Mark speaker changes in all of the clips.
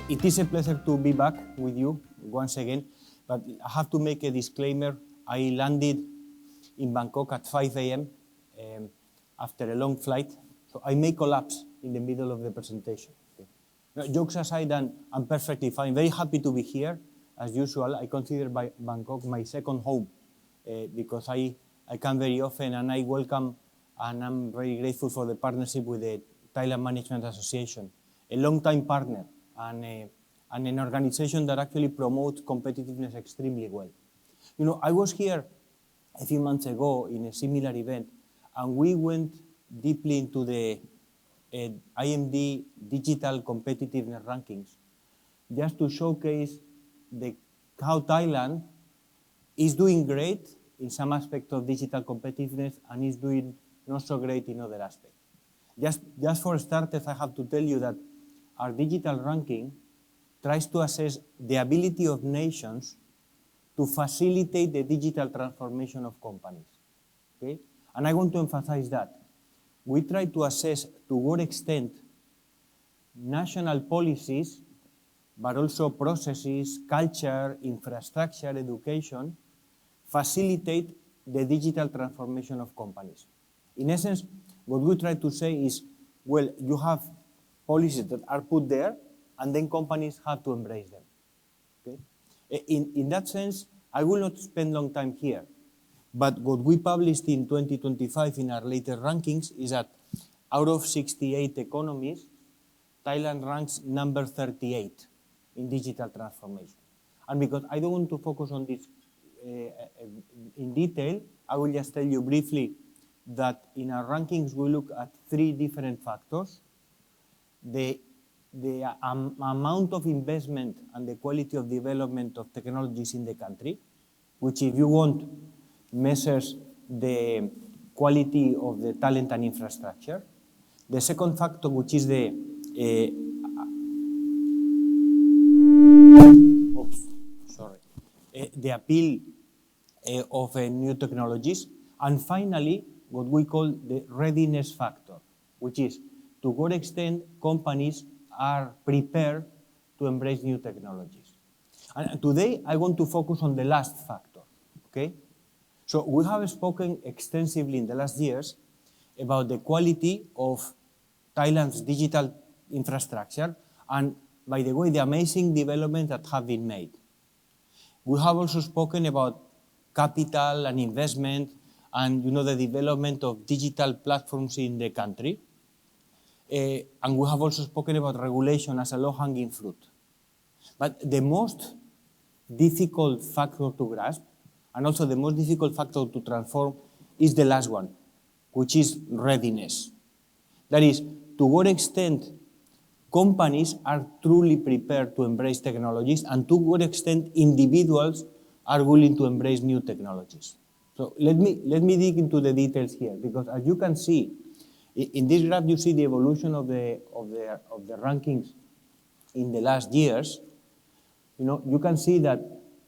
Speaker 1: It is a pleasure to be back with you once again, but I have to make a disclaimer. I landed in Bangkok at 5 a.m. After a long flight, so I may collapse in the middle of the presentation. Okay. Now, jokes aside, I'm perfectly fine. Very happy to be here. As usual, I consider Bangkok my second home because I come very often and I welcome and I'm very grateful for the partnership with the Thailand Management Association, a long-time partner and an organization that actually promotes competitiveness extremely well. You know, I was here a few months ago in a similar event, and we went deeply into the IMD Digital Competitiveness Rankings just to showcase how Thailand is doing great in some aspects of digital competitiveness and is doing not so great in other aspects. Just for starters, I have to tell you that our digital ranking tries to assess the ability of nations to facilitate the digital transformation of companies. Okay? And I want to emphasize that. We try to assess to what extent national policies, but also processes, culture, infrastructure, education, facilitate the digital transformation of companies. In essence, what we try to say is, well, you have policies that are put there, and then companies have to embrace them. Okay? In that sense, I will not spend long time here. But what we published in 2025 in our later rankings is that out of 68 economies, Thailand ranks number 38 in digital transformation. And because I don't want to focus on this in detail, I will just tell you briefly that in our rankings, we look at three different factors. The amount of investment and the quality of development of technologies in the country, which if you want, measures the quality of the talent and infrastructure. The second factor, which is the appeal of new technologies. And finally, what we call the readiness factor, which is to what extent companies are prepared to embrace new technologies. And today, I want to focus on the last factor, okay? So we have spoken extensively in the last years about the quality of Thailand's digital infrastructure and, by the way, the amazing developments that have been made. We have also spoken about capital and investment and, you know, the development of digital platforms in the country. And we have also spoken about regulation as a low-hanging fruit. But the most difficult factor to grasp, and also the most difficult factor to transform, is the last one, which is readiness. That is, to what extent companies are truly prepared to embrace technologies, and to what extent individuals are willing to embrace new technologies. So let me dig into the details here, because as you can see, in this graph you see the evolution of the rankings in the last years. You know, you can see that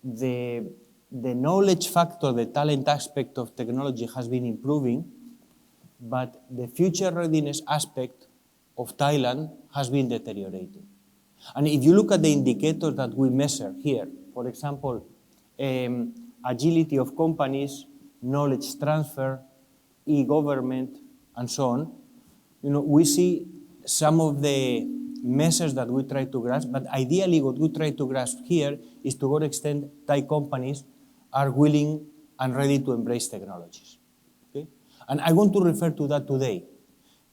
Speaker 1: the knowledge factor, the talent aspect of technology has been improving, but the future readiness aspect of Thailand has been deteriorating. And if you look at the indicators that we measure here, for example, agility of companies, knowledge transfer, e-government, and so on, you know, we see some of the measures that we try to grasp, but ideally what we try to grasp here is to what extent Thai companies are willing and ready to embrace technologies. Okay? And I want to refer to that today,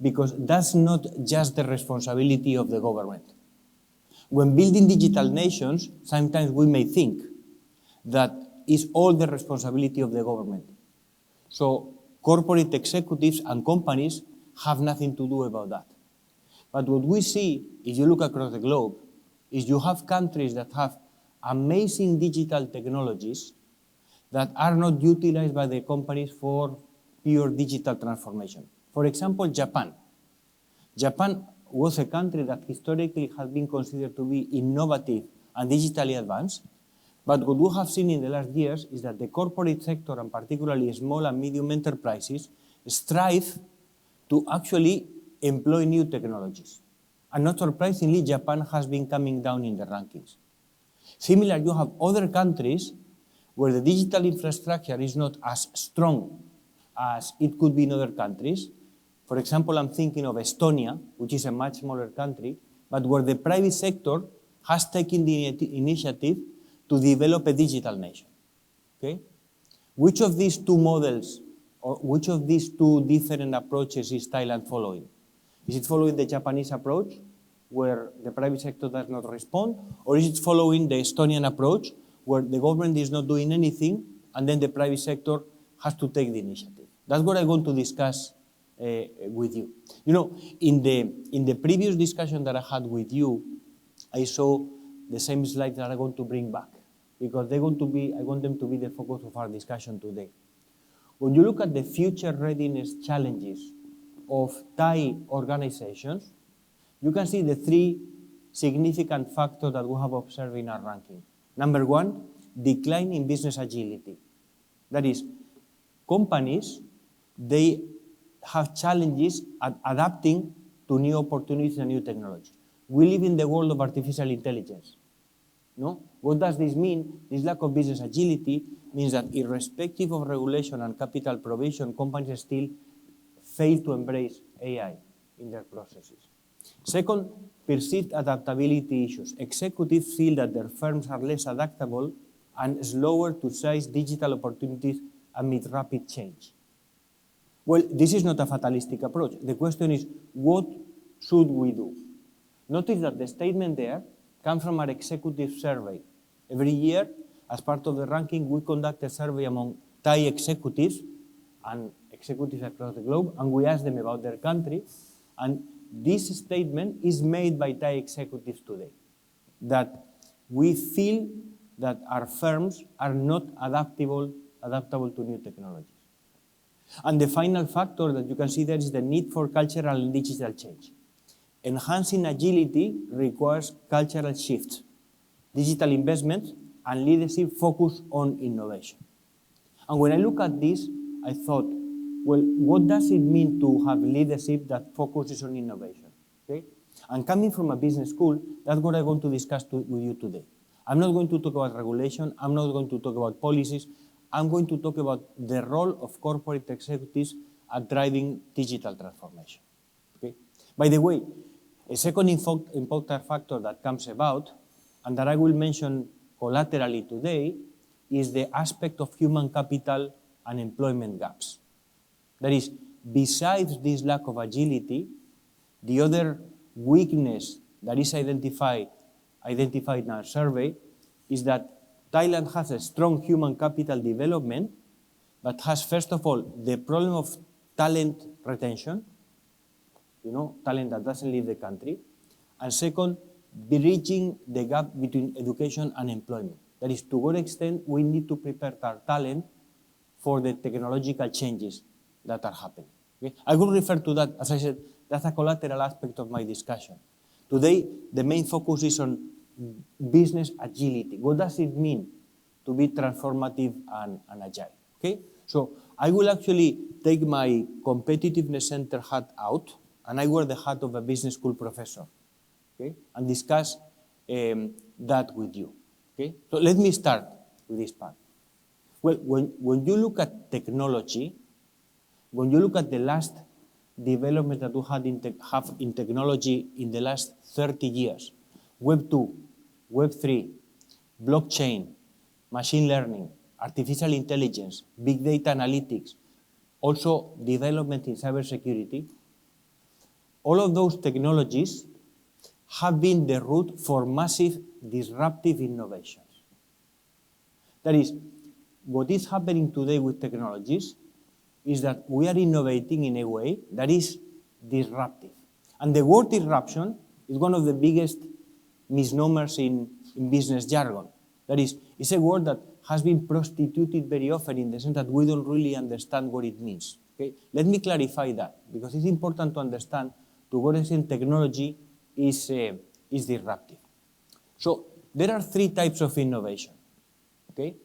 Speaker 1: because that's not just the responsibility of the government. When building digital nations, sometimes we may think that it's all the responsibility of the government. So corporate executives and companies have nothing to do about that. But what we see, if you look across the globe, is you have countries that have amazing digital technologies that are not utilized by the companies for pure digital transformation. For example, Japan. Japan was a country that historically has been considered to be innovative and digitally advanced. But what we have seen in the last years is that the corporate sector, and particularly small and medium enterprises, strive to actually employ new technologies. And not surprisingly, Japan has been coming down in the rankings. Similar, you have other countries where the digital infrastructure is not as strong as it could be in other countries. For example, I'm thinking of Estonia, which is a much smaller country, but where the private sector has taken the initiative to develop a digital nation. Okay? Which of these two models, or which of these two different approaches is Thailand following? Is it following the Japanese approach, where the private sector does not respond, or is it following the Estonian approach, where the government is not doing anything, and then the private sector has to take the initiative? That's what I want to discuss with you. You know, in the previous discussion that I had with you, I saw the same slides that I'm going to bring back, because I want them to be the focus of our discussion today. When you look at the future readiness challenges of Thai organizations, you can see the three significant factors that we have observed in our ranking. Number one, decline in business agility. That is, companies, they have challenges at adapting to new opportunities and new technology. We live in the world of artificial intelligence. No? What does this mean? This lack of business agility means that irrespective of regulation and capital provision, companies still fail to embrace AI in their processes. Second, perceived adaptability issues. Executives feel that their firms are less adaptable and slower to seize digital opportunities amid rapid change. Well, this is not a fatalistic approach. The question is, what should we do? Notice that the statement there comes from our executive survey. Every year, as part of the ranking, we conduct a survey among Thai executives and executives across the globe, and we ask them about their country. And this statement is made by Thai executives today, that we feel that our firms are not adaptable to new technologies. And the final factor that you can see there is the need for cultural and digital change. Enhancing agility requires cultural shifts, digital investments, and leadership focus on innovation. And when I look at this, I thought, well, what does it mean to have leadership that focuses on innovation? Okay? And coming from a business school, that's what I'm going to discuss with you today. I'm not going to talk about regulation. I'm not going to talk about policies. I'm going to talk about the role of corporate executives at driving digital transformation. Okay? By the way, a second important factor that comes about, and that I will mention collaterally today, is the aspect of human capital and employment gaps. That is, besides this lack of agility, the other weakness that is identified in our survey is that Thailand has a strong human capital development, but has, first of all, the problem of talent retention, talent that doesn't leave the country, and second, bridging the gap between education and employment. That is, to what extent we need to prepare our talent for the technological changes that are happening. Okay? I will refer to that, as I said, that's a collateral aspect of my discussion. Today, the main focus is on business agility. What does it mean to be transformative and agile? Okay? So I will actually take my competitiveness center hat out, and I wear the hat of a business school professor, okay, and discuss that with you. Okay? So let me start with this part. Well, when you look at technology, when you look at the last development that we have in technology in the last 30 years, Web 2, Web 3, blockchain, machine learning, artificial intelligence, big data analytics, also development in cybersecurity, all of those technologies have been the root for massive disruptive innovations. That is, what is happening today with technologies is that we are innovating in a way that is disruptive. And the word disruption is one of the biggest misnomers in business jargon. That is, it's a word that has been prostituted very often in the sense that we don't really understand what it means. Okay? Let me clarify that, because it's important to understand to what extent technology is disruptive. So there are three types of innovation. Okay?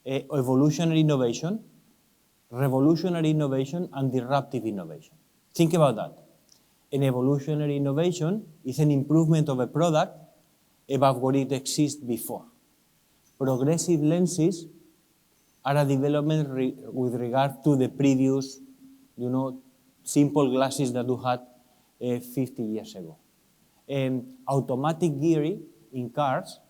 Speaker 1: Evolutionary innovation, revolutionary innovation, and disruptive innovation. Think about that. an evolutionary innovation is an improvement of a product above what it exists before. Progressive lenses are a development with regard to the previous, simple glasses that you had 50 years ago. Automatic gearing in cars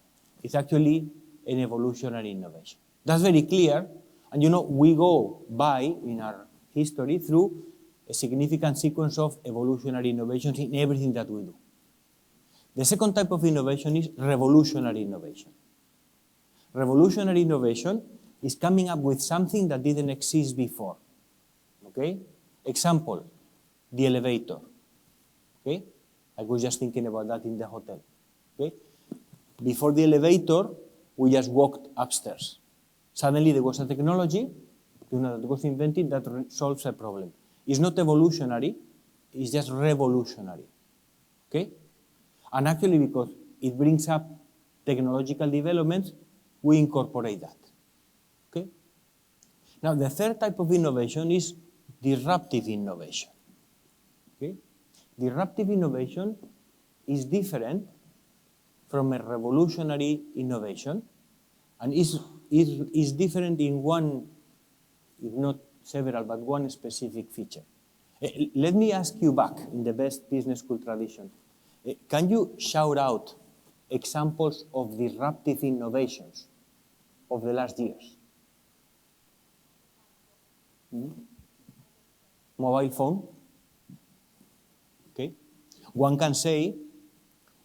Speaker 1: is actually an evolutionary innovation. That's very clear, and we go by in our history through a significant sequence of evolutionary innovations in everything that we do. The second type of innovation is revolutionary innovation. Revolutionary innovation is coming up with something that didn't exist before. Okay? Example, the elevator. Okay? I was just thinking about that in the hotel. Okay? Before the elevator, we just walked upstairs. Suddenly there was a technology that was invented that solves a problem. It's not evolutionary, it's just revolutionary. Okay? And actually, because it brings up technological developments, we incorporate that. Okay? Now, the third type of innovation is disruptive innovation. Okay? Disruptive innovation is different from a revolutionary innovation, and is different in one, if not several, but one specific feature. Let me ask you back in the best business school tradition. Can you shout out examples of disruptive innovations of the last years? Mobile phone. Okay. One can say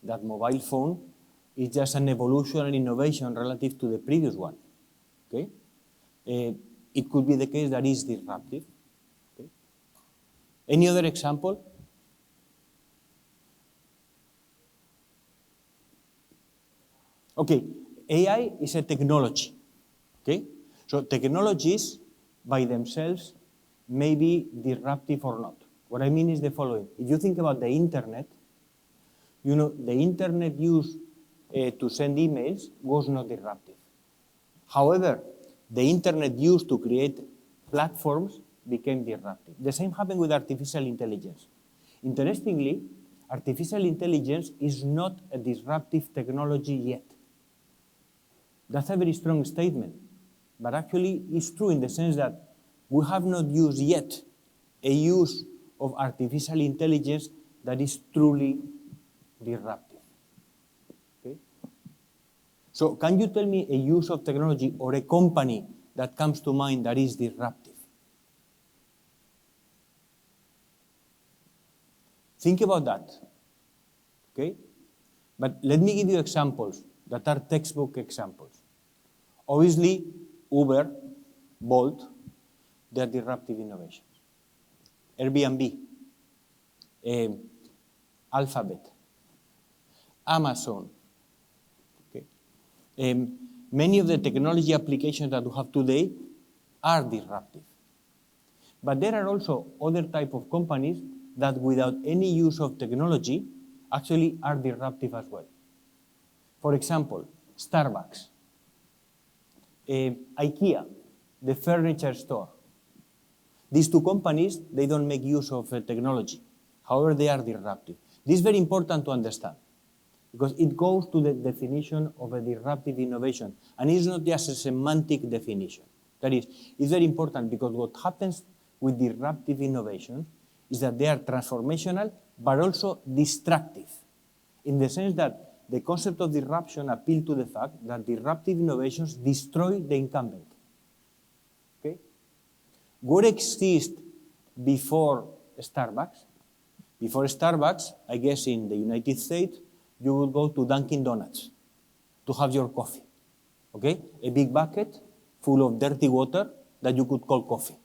Speaker 1: that mobile phone is just an evolutionary innovation relative to the previous one. Okay. It could be the case that is disruptive. Okay. Any other example? Okay, AI is a technology. Okay, so technologies by themselves may be disruptive or not. What I mean is the following. If you think about the internet, the internet used to send emails was not disruptive. However, the internet used to create platforms became disruptive. The same happened with artificial intelligence. Interestingly, artificial intelligence is not a disruptive technology yet. That's a very strong statement, but actually it's true in the sense that we have not used yet a use of artificial intelligence that is truly disruptive. Okay? So can you tell me a use of technology or a company that comes to mind that is disruptive? Think about that. Okay? But let me give you examples that are textbook examples. Obviously, Uber, Bolt, they are disruptive innovations. Airbnb, Alphabet, Amazon. Okay. Many of the technology applications that we have today are disruptive. But there are also other type of companies that without any use of technology actually are disruptive as well. For example, Starbucks, IKEA, the furniture store. These two companies, they don't make use of technology. However, they are disruptive. This is very important to understand because it goes to the definition of a disruptive innovation, and it's not just a semantic definition. That is, it's very important because what happens with disruptive innovation is that they are transformational but also destructive, in the sense that the concept of disruption appeals to the fact that disruptive innovations destroy the incumbent. Okay? What exists before Starbucks? Before Starbucks, I guess in the United States, you would go to Dunkin' Donuts to have your coffee. Okay? A big bucket full of dirty water that you could call coffee.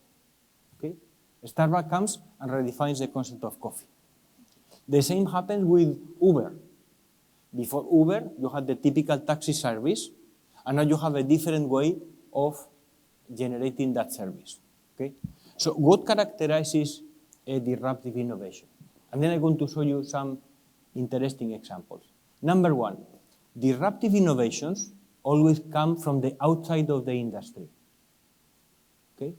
Speaker 1: Okay? Starbucks comes and redefines the concept of coffee. The same happens with Uber. Before Uber, you had the typical taxi service, and now you have a different way of generating that service. Okay? So what characterizes a disruptive innovation? And then I'm going to show you some interesting examples. Number one, disruptive innovations always come from the outside of the industry. Okay?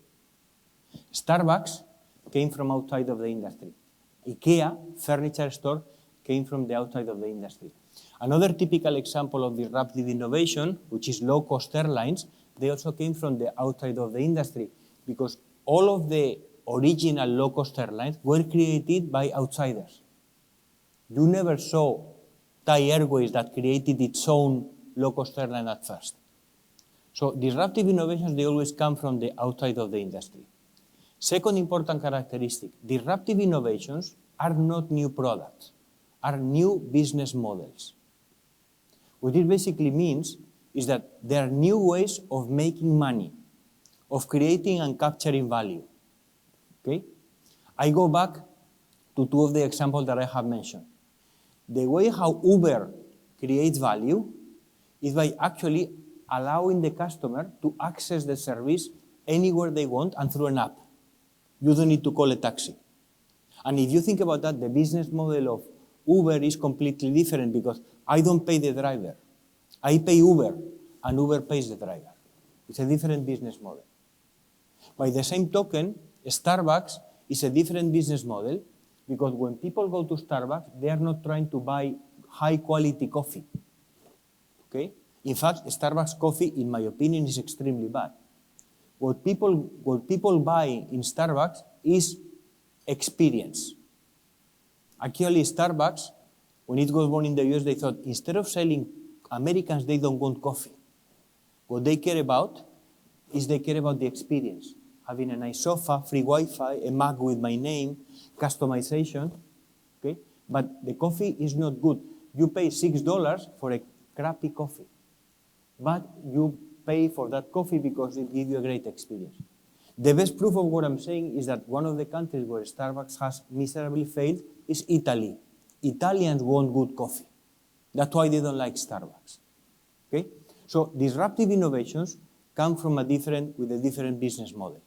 Speaker 1: Starbucks came from outside of the industry. IKEA furniture store came from the outside of the industry. Another typical example of disruptive innovation, which is low-cost airlines, they also came from the outside of the industry because all of the original low-cost airlines were created by outsiders. You never saw Thai Airways that created its own low-cost airline at first. So disruptive innovations, they always come from the outside of the industry. Second important characteristic, disruptive innovations are not new products, are new business models. What it basically means is that there are new ways of making money, of creating and capturing value. Okay? I go back to two of the examples that I have mentioned. The way how Uber creates value is by actually allowing the customer to access the service anywhere they want and through an app. You don't need to call a taxi. And if you think about that, the business model of Uber is completely different because I don't pay the driver. I pay Uber, and Uber pays the driver. It's a different business model. By the same token, Starbucks is a different business model because when people go to Starbucks, they are not trying to buy high-quality coffee. Okay? In fact, Starbucks coffee, in my opinion, is extremely bad. What people buy in Starbucks is experience. Actually, Starbucks, when it was born in the US, they thought instead of selling Americans, they don't want coffee. What they care about is they care about the experience. Having a nice sofa, free Wi-Fi, a mug with my name, customization. Okay? But the coffee is not good. You pay $6 for a crappy coffee. But you pay for that coffee because it gives you a great experience. The best proof of what I'm saying is that one of the countries where Starbucks has miserably failed is Italy. Italians want good coffee. That's why they don't like Starbucks. Okay? So disruptive innovations come from with a different business model.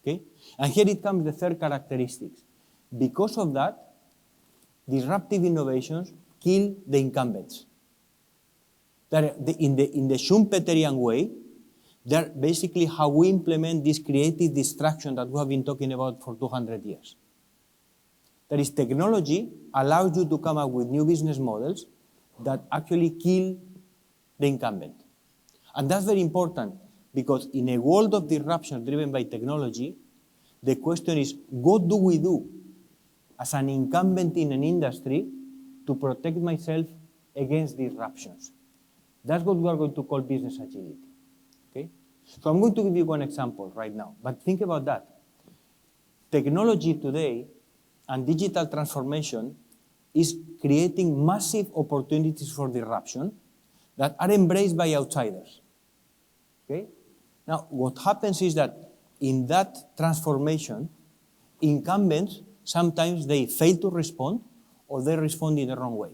Speaker 1: Okay? And here it comes the third characteristic. Because of that, disruptive innovations kill the incumbents. In the Schumpeterian way, they're basically how we implement this creative distraction that we have been talking about for 200 years. That is, technology allows you to come up with new business models that actually kill the incumbent. And that's very important because in a world of disruption driven by technology, the question is, what do we do as an incumbent in an industry to protect myself against disruptions? That's what we are going to call business agility. Okay? So I'm going to give you one example right now, but think about that. Technology today and digital transformation is creating massive opportunities for disruption that are embraced by outsiders. Okay? Now, what happens is that in that transformation, incumbents, sometimes they fail to respond or they respond in the wrong way.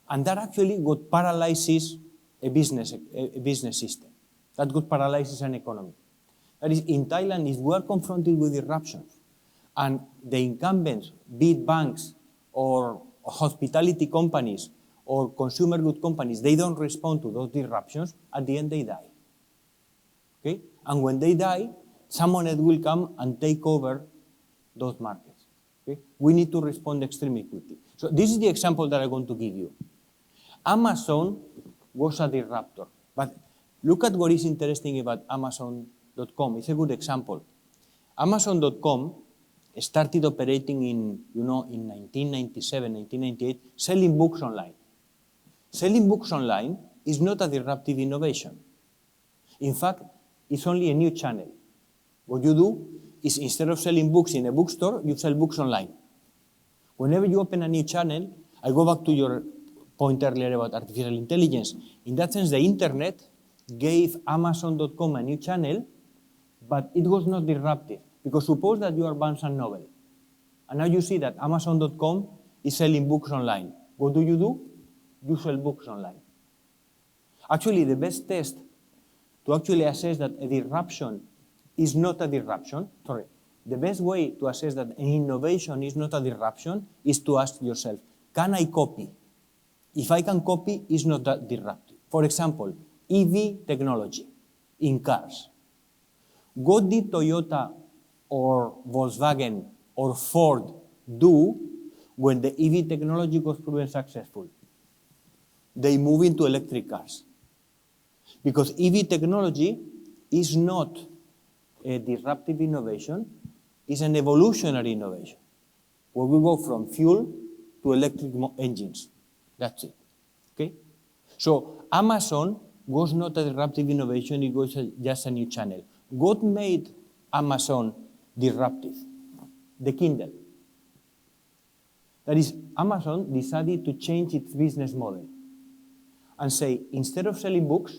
Speaker 1: And that actually what paralyzes a business system. That what paralyzes an economy. That is, in Thailand, if we are confronted with disruptions and the incumbents, be it banks or hospitality companies or consumer good companies, they don't respond to those disruptions, at the end they die. Okay? And when they die, someone else will come and take over those markets. Okay? We need to respond extremely quickly. So this is the example that I'm going to give you. Amazon was a disruptor, but look at what is interesting about Amazon.com. It's a good example. Amazon.com started operating in 1997, 1998, selling books online. Selling books online is not a disruptive innovation. In fact, it's only a new channel. What you do is instead of selling books in a bookstore, you sell books online. Whenever you open a new channel, I go back to your point earlier about artificial intelligence. In that sense, the internet gave Amazon.com a new channel, but it was not disruptive. Because suppose that you are Barnes & Noble, and now you see that Amazon.com is selling books online. What do? You sell books online. Actually, the best test to actually assess that a disruption is not a disruption, the best way to assess that an innovation is not a disruption is to ask yourself, can I copy? If I can copy, it's not that disruptive. For example, EV technology in cars. What did Toyota or Volkswagen or Ford do when the EV technology was proven successful, they move into electric cars. Because EV technology is not a disruptive innovation, it's an evolutionary innovation, where we go from fuel to electric engines. That's it, okay? So Amazon was not a disruptive innovation, it was just a new channel. What made Amazon disruptive? The Kindle. That is, Amazon decided to change its business model and say, instead of selling books,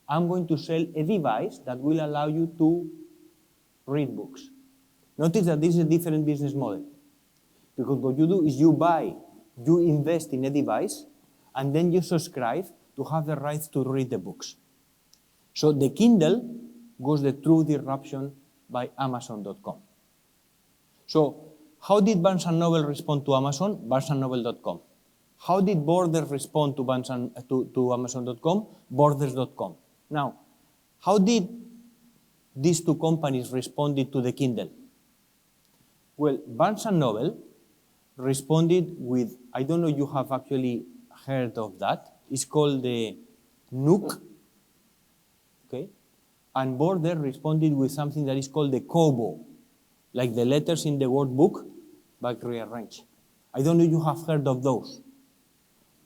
Speaker 1: I'm going to sell a device that will allow you to read books. Notice that this is a different business model. Because what you do is you invest in a device, and then you subscribe to have the rights to read the books. So the Kindle was the true disruption by Amazon.com. So how did Barnes & Noble respond to Amazon? BarnesandNoble.com. How did Borders respond to Amazon.com? Borders.com. Now, how did these two companies respond to the Kindle? Well, Barnes & Noble responded with, I don't know if you have actually heard of that. It's called the Nook, okay? And Borders responded with something that is called the Kobo, like the letters in the word book, but rearranged. I don't know if you have heard of those.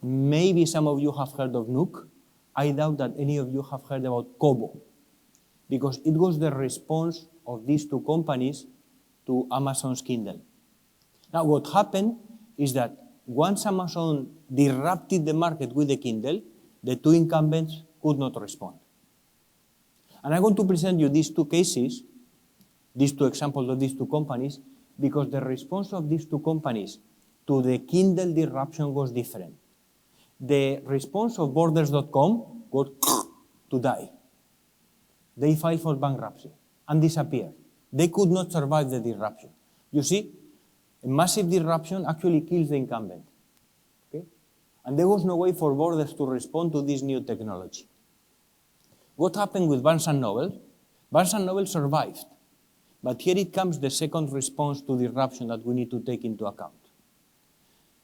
Speaker 1: Maybe some of you have heard of Nook. I doubt that any of you have heard about Kobo, because it was the response of these two companies to Amazon's Kindle. Now, what happened is that once Amazon disrupted the market with the Kindle, the two incumbents could not respond. And I'm going to present you these two cases, these two examples of these two companies, because the response of these two companies to the Kindle disruption was different. The response of Borders.com was to die. They filed for bankruptcy and disappeared. They could not survive the disruption. You see, a massive disruption actually kills the incumbent. Okay? And there was no way for Borders to respond to this new technology. What happened with Barnes & Noble? Barnes & Noble survived. But here it comes the second response to disruption that we need to take into account.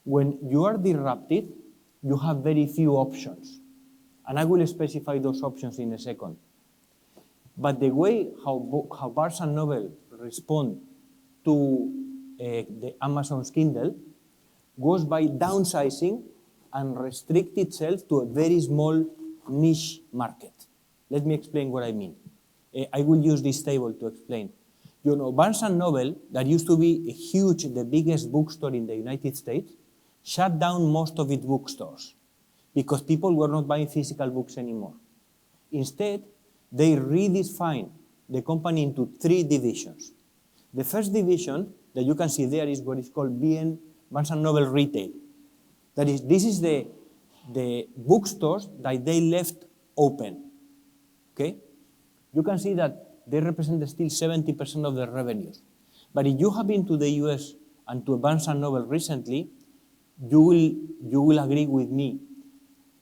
Speaker 1: When you are disrupted, you have very few options. And I will specify those options in a second. But the way how Barnes & Noble respond to the Amazon's Kindle goes by downsizing and restrict itself to a very small niche market. Let me explain what I mean. I will use this table to explain. You know, Barnes & Noble, that used to be the biggest bookstore in the United States, shut down most of its bookstores because people were not buying physical books anymore. Instead, they redefined the company into three divisions. The first division that you can see there is what is called Barnes & Noble Retail. That is, this is the bookstores that they left open. Okay? You can see that they represent still 70% of the revenues. But if you have been to the US and to Barnes & Noble recently, you will agree with me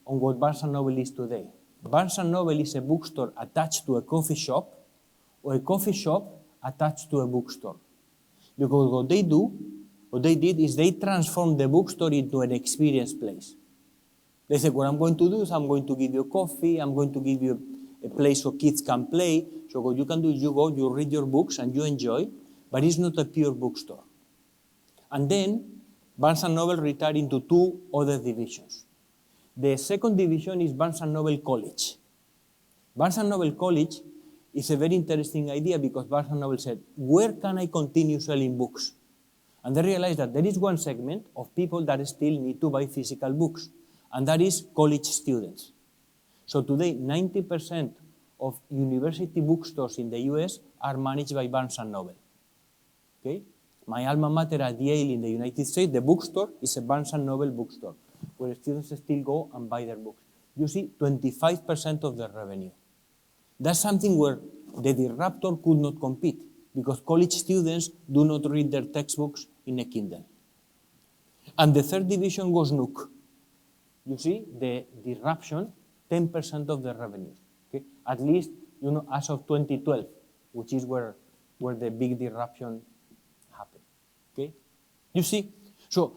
Speaker 1: on what Barnes & Noble is today. Barnes & Noble is a bookstore attached to a coffee shop, or a coffee shop attached to a bookstore. Because what they did is they transformed the bookstore into an experience place. They said, what I'm going to do is I'm going to give you coffee, I'm going to give you a place so kids can play. So what you can do is you go, you read your books and you enjoy, but it's not a pure bookstore. And then Barnes & Noble retired into two other divisions. The second division is Barnes & Noble College. Barnes & Noble College is a very interesting idea because Barnes & Noble said, where can I continue selling books? And they realized that there is one segment of people that still need to buy physical books, and that is college students. So today, 90% of university bookstores in the US are managed by Barnes & Noble. Okay? My alma mater at Yale in the United States, the bookstore is a Barnes & Noble bookstore, where students still go and buy their books. You see, 25% of their revenue. That's something where the disruptor could not compete, because college students do not read their textbooks in a Kindle. And the third division was Nook. You see, the disruption, 10% of the revenues. Okay? At least, as of 2012, which is where the big disruption happened. Okay? You see, So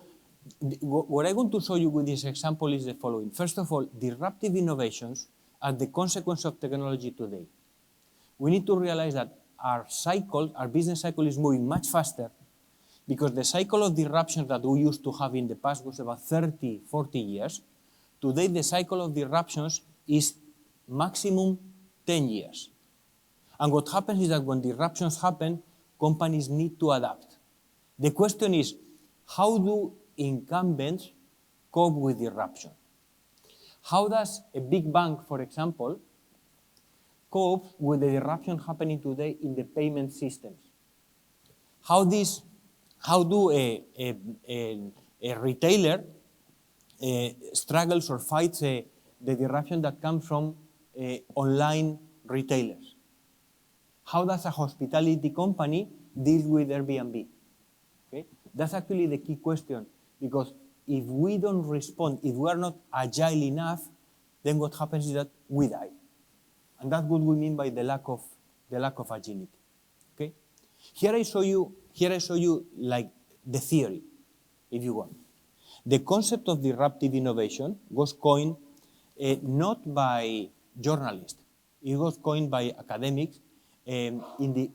Speaker 1: what I want to show you with this example is the following. First of all, disruptive innovations are the consequence of technology today. We need to realize that our cycle, our business cycle is moving much faster because the cycle of disruptions that we used to have in the past was about 30, 40 years. Today, the cycle of disruptions is maximum 10 years. And what happens is that when disruptions happen, companies need to adapt. The question is, how do incumbents cope with disruption? How does a big bank, for example, cope with the disruption happening today in the payment systems? How do a retailer struggles or fights the disruption that comes from online retailers? How does a hospitality company deal with Airbnb? Okay? That's actually the key question, because if we don't respond, if we are not agile enough, then what happens is that we die. And that's what we mean by the lack of agility. Okay? Here I show you like the theory, if you want. The concept of disruptive innovation was coined not by journalists. It was coined by academics in the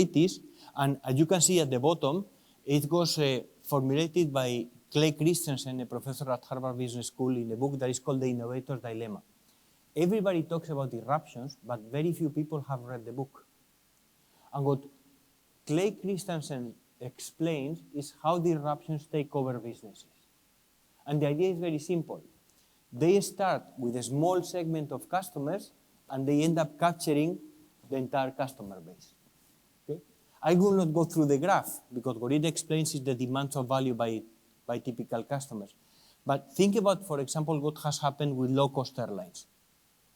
Speaker 1: 80s, and as you can see at the bottom, it was formulated by Clay Christensen, a professor at Harvard Business School, in a book that is called The Innovator's Dilemma. Everybody talks about disruptions, but very few people have read the book. And what Clay Christensen explains is how disruptions take over businesses. And the idea is very simple. They start with a small segment of customers, and they end up capturing the entire customer base. Okay? I will not go through the graph, because what it explains is the demands of value by typical customers. But think about, for example, what has happened with low-cost airlines.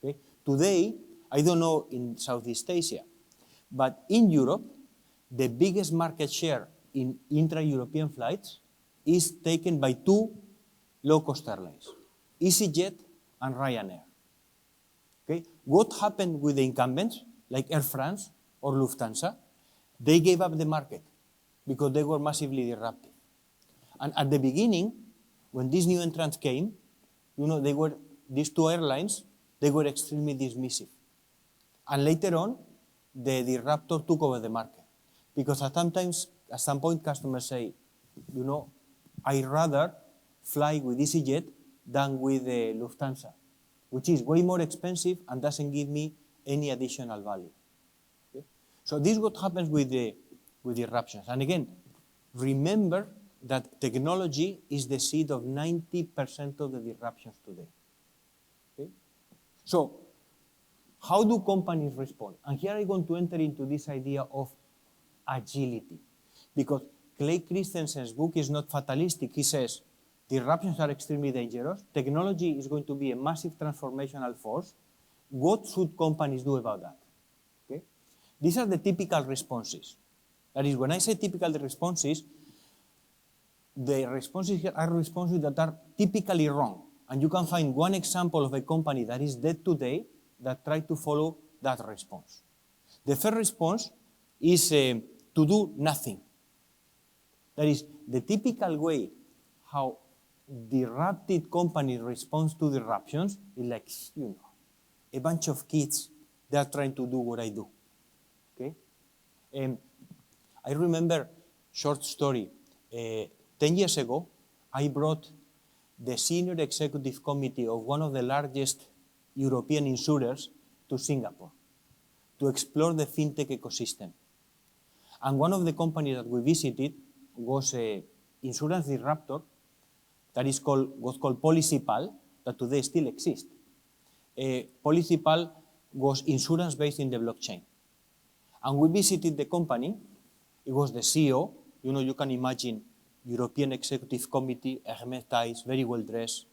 Speaker 1: Okay? Today, I don't know in Southeast Asia, but in Europe, the biggest market share in intra-European flights is taken by two low-cost airlines, EasyJet and Ryanair. Okay? What happened with the incumbents, like Air France or Lufthansa? They gave up the market because they were massively disruptive. And at the beginning, when these new entrants came, these two airlines, they were extremely dismissive. And later on, the disruptor took over the market. Because at some point, customers say, I'd rather fly with EasyJet than with Lufthansa, which is way more expensive and doesn't give me any additional value. Okay? So this is what happens with disruptions. And again, remember that technology is the seed of 90% of the disruptions today. Okay? So how do companies respond? And here I'm going to enter into this idea of agility. Because Clay Christensen's book is not fatalistic. He says, disruptions are extremely dangerous. Technology is going to be a massive transformational force. What should companies do about that? Okay? These are the typical responses. That is, when I say typical responses, the responses here are responses that are typically wrong. And you can find one example of a company that is dead today that tried to follow that response. The first response is to do nothing. That is, the typical way how disrupted companies respond to disruptions is like, a bunch of kids, they are trying to do what I do. Okay? I remember, short story, 10 years ago, I brought the senior executive committee of one of the largest European insurers to Singapore to explore the fintech ecosystem. And one of the companies that we visited was an insurance disruptor that was called PolicyPal, that today still exists. PolicyPal was insurance based in the blockchain. And we visited the company. It was the CEO. You can imagine European Executive Committee, Hermes ties, very well dressed.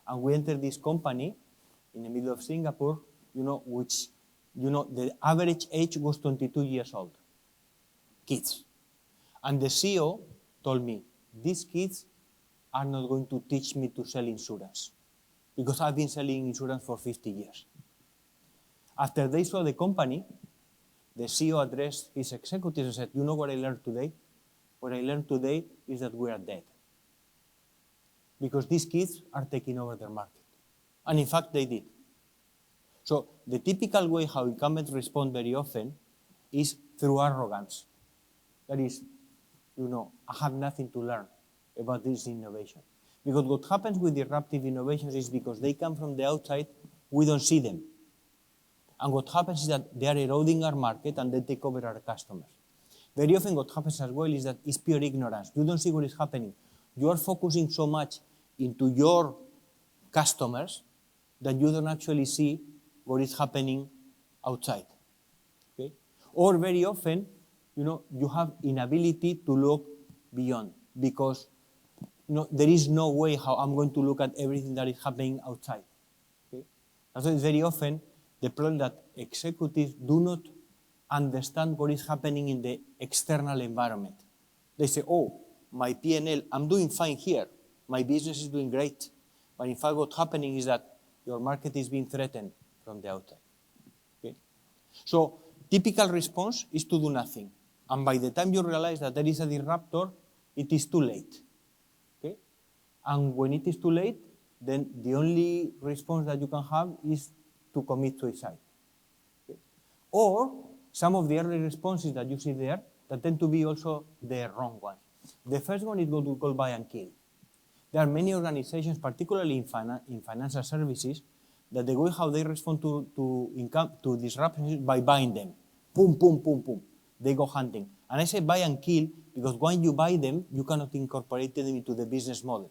Speaker 1: And we entered this company in the middle of Singapore, which, the average age was 22 years old. Kids. And the CEO told me, these kids are not going to teach me to sell insurance because I've been selling insurance for 50 years. After they saw the company, the CEO addressed his executives and said, you know what I learned today? What I learned today is that we are dead. because these kids are taking over their market. And in fact, they did. So the typical way how incumbents respond very often is through arrogance. That is, I have nothing to learn about this innovation. Because what happens with disruptive innovations is because they come from the outside, we don't see them. And what happens is that they are eroding our market and they take over our customers. Very often what happens as well is that it's pure ignorance. You don't see what is happening. You are focusing so much into your customers that you don't actually see what is happening outside. Okay? Or very often, you have inability to look beyond because there is no way how I'm going to look at everything that is happening outside. Okay? And so it's very often the problem that executives do not understand what is happening in the external environment. They say, oh, my P&L, I'm doing fine here. My business is doing great. But in fact, what's happening is that your market is being threatened from the outside. Okay? So typical response is to do nothing. And by the time you realize that there is a disruptor, it is too late. Okay? And when it is too late, then the only response that you can have is to commit suicide. Okay? Or some of the early responses that you see there that tend to be also the wrong ones. The first one is what we call buy and kill. There are many organizations, particularly in financial services, that the way how they respond to disruption is by buying them. Boom, boom, boom, boom. They go hunting. And I say buy and kill because when you buy them, you cannot incorporate them into the business model.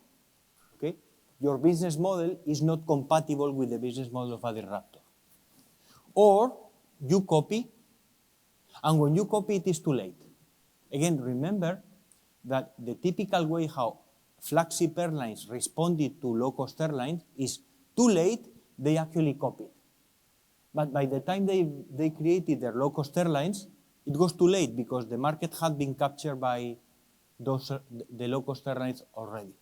Speaker 1: Okay? Your business model is not compatible with the business model of a disruptor. Or you copy, and when you copy, it is too late. Again, remember that the typical way how flagship airlines responded to low-cost airlines is too late, they actually copied. But by the time they created their low-cost airlines, it was too late because the market had been captured by the low-cost airlines already.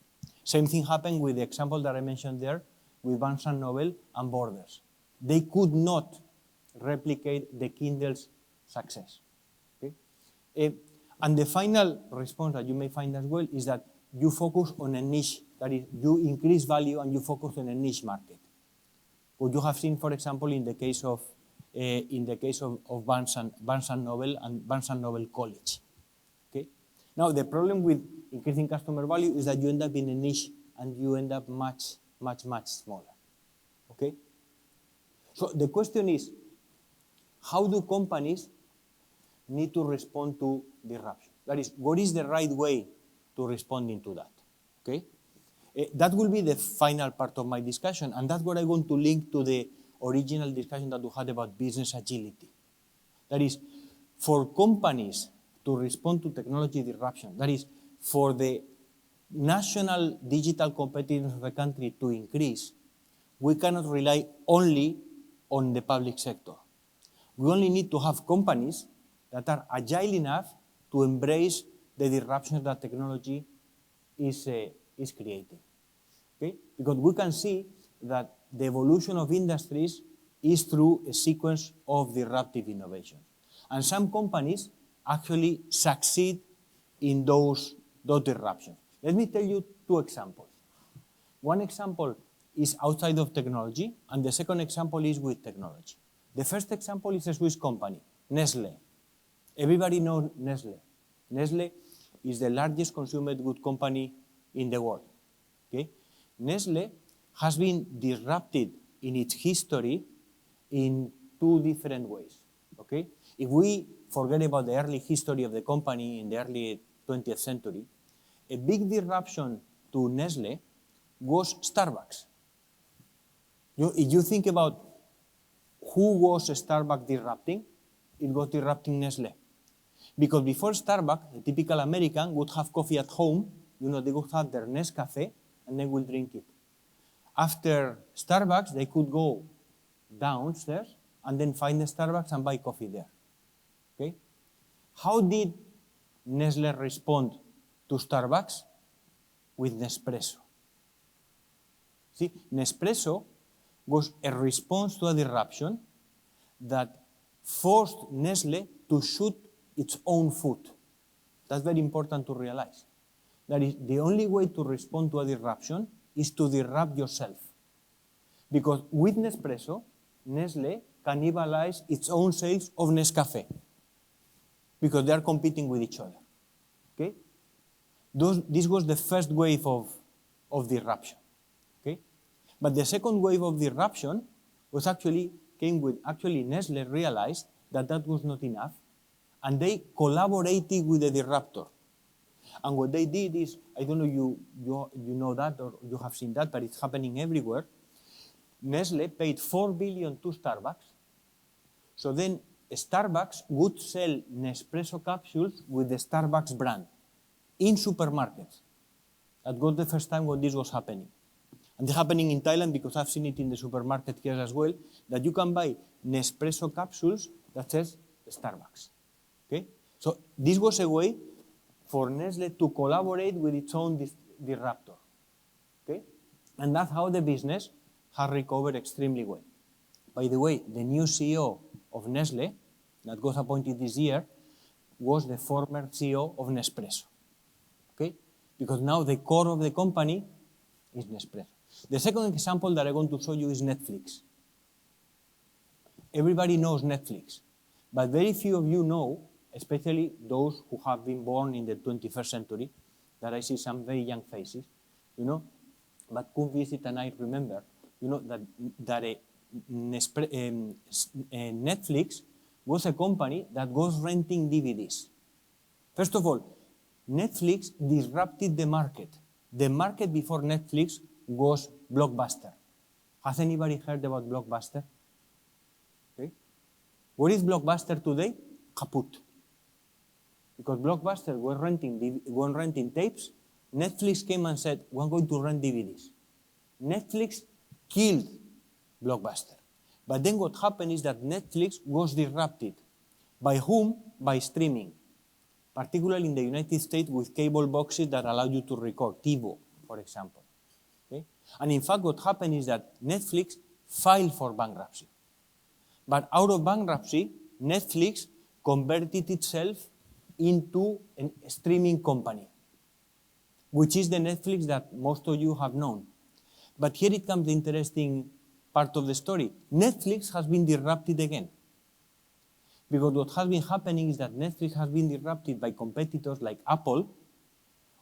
Speaker 1: Same thing happened with the example that I mentioned there with Barnes & Noble and Borders. They could not replicate the Kindle's success. Okay? And the final response that you may find as well is that you focus on a niche. That is, you increase value and you focus on a niche market. What you have seen, for example, in the case of Barnes & Noble and Barnes & Noble College. Okay? Now, the problem with increasing customer value is that you end up in a niche and you end up much, much, much smaller. Okay? So the question is, how do companies need to respond to disruption? That is, what is the right way to responding to that? Okay? That will be the final part of my discussion, and that's what I want to link to the original discussion that we had about business agility. That is, for companies to respond to technology disruption, that is, for the national digital competitiveness of the country to increase, we cannot rely only on the public sector. We only need to have companies that are agile enough to embrace the disruptions that technology is creating. Okay? Because we can see that the evolution of industries is through a sequence of disruptive innovations. And some companies actually succeed in those disruptions. Let me tell you two examples. One example is outside of technology, and the second example is with technology. The first example is a Swiss company, Nestlé. Everybody knows Nestlé. Nestlé is the largest consumer goods company in the world. Okay? Nestlé has been disrupted in its history in two different ways. Okay? If we forget about the early history of the company in the early 20th century, a big disruption to Nestlé was Starbucks. If you think about who was Starbucks disrupting, it was disrupting Nestlé. Because before Starbucks, the typical American would have coffee at home, they would have their Nescafe, and they would drink it. After Starbucks, they could go downstairs and then find a Starbucks and buy coffee there. Okay? How did Nestlé respond to Starbucks? With Nespresso. See, Nespresso was a response to a disruption that forced Nestlé to shoot its own foot. That's very important to realize. That is, the only way to respond to a disruption is to disrupt yourself. Because with Nespresso, Nestle cannibalize its own sales of Nescafe because they are competing with each other. Okay? This was the first wave of disruption. Okay? But the second wave of disruption was came with Nestle realized that was not enough, and they collaborated with the disruptor. And what they did is, I don't know you know that or you have seen that, but it's happening everywhere. Nestle paid 4 billion to Starbucks. So then Starbucks would sell Nespresso capsules with the Starbucks brand in supermarkets. That was the first time when this was happening. And it's happening in Thailand because I've seen it in the supermarket here as well, that you can buy Nespresso capsules that says Starbucks. Okay? So this was a way for Nestle to collaborate with its own disruptor. Okay? And that's how the business has recovered extremely well. By the way, the new CEO of Nestle that was appointed this year was the former CEO of Nespresso. Okay? Because now the core of the company is Nespresso. The second example that I want to show you is Netflix. Everybody knows Netflix, but very few of you know, especially those who have been born in the 21st century, that I see some very young faces, but could visit and I remember, that Netflix was a company that was renting DVDs. First of all, Netflix disrupted the market. The market before Netflix was Blockbuster. Has anybody heard about Blockbuster? Okay. What is Blockbuster today? Kaput. Because Blockbuster were renting tapes, Netflix came and said, we're going to rent DVDs. Netflix killed Blockbuster. But then what happened is that Netflix was disrupted. By whom? By streaming. Particularly in the United States with cable boxes that allow you to record, TiVo, for example. Okay? And in fact, what happened is that Netflix filed for bankruptcy. But out of bankruptcy, Netflix converted itself into a streaming company, which is the Netflix that most of you have known. But here it comes the interesting part of the story. Netflix has been disrupted again. Because what has been happening is that Netflix has been disrupted by competitors like Apple